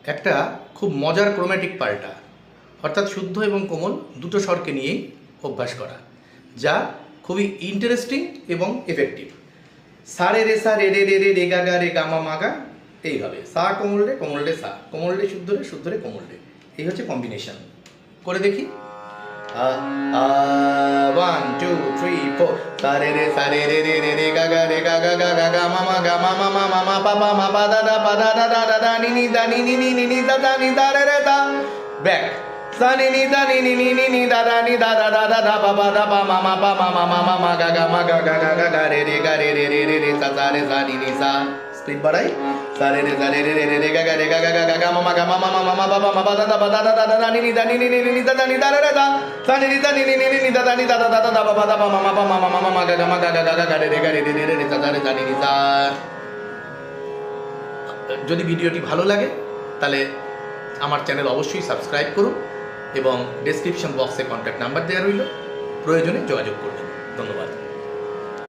একটা খুব মজার ক্রোম্যাটিক পাল্টা, অর্থাৎ শুদ্ধ এবং কোমল দুটো স্বরকে নিয়েই অভ্যাস করা, যা খুবই ইন্টারেস্টিং এবং এফেক্টিভ। সা রে রে সা রে রে রে রে রে গা গা রে গা মা মা গা, এইভাবে সা কোমল রে সা, কোমল রে শুদ্ধ রে কোমল রে, এই হচ্ছে কম্বিনেশন। করে দেখি। 1 2 3 4 সা রে রে রে রে রে গা গা রে গা গা গা গা গা মা মা গা মা মা মা মা মা পা পা মা পা দা দা দা নি নি দা নি নি নি নি নি দা দা নি দা রে রে দা। ব্যাক সা নি নি দা নি নি নি নি নি দা দা নি দা দা দা দা দা পা পা দা পা মা মা পা মা মা মা মা মা গা গা মা গা গা গা গা গা রে রে গা রে রে রে রে রে সা সা রে সা নি নি সা। স্পিড বাড়াই। সা রে রে রে রে রে গা গা রে গা গা গা গা মা মা গা মা মা মা মা পা পা মা পা দা দা পা দা দা দা নি নি দা নি নি নি নি দা দা নি দা রে রে দা। সা নি নি দা নি নি নি নি দা দা নি দা দা দা দা পা পা দা পা মা মা পা মা মা মা মা গা গা মা গা গা গা গা রে রে গা রে রে রে রে সা সা রে সা নি নি সা। যদি ভিডিওটি ভালো লাগে তাহলে আমার চ্যানেল অবশ্যই সাবস্ক্রাইব করুন এবং ডেসক্রিপশন বক্সে কন্ট্যাক্ট নাম্বার দেওয়া রইল, প্রয়োজনে যোগাযোগ করবেন। ধন্যবাদ।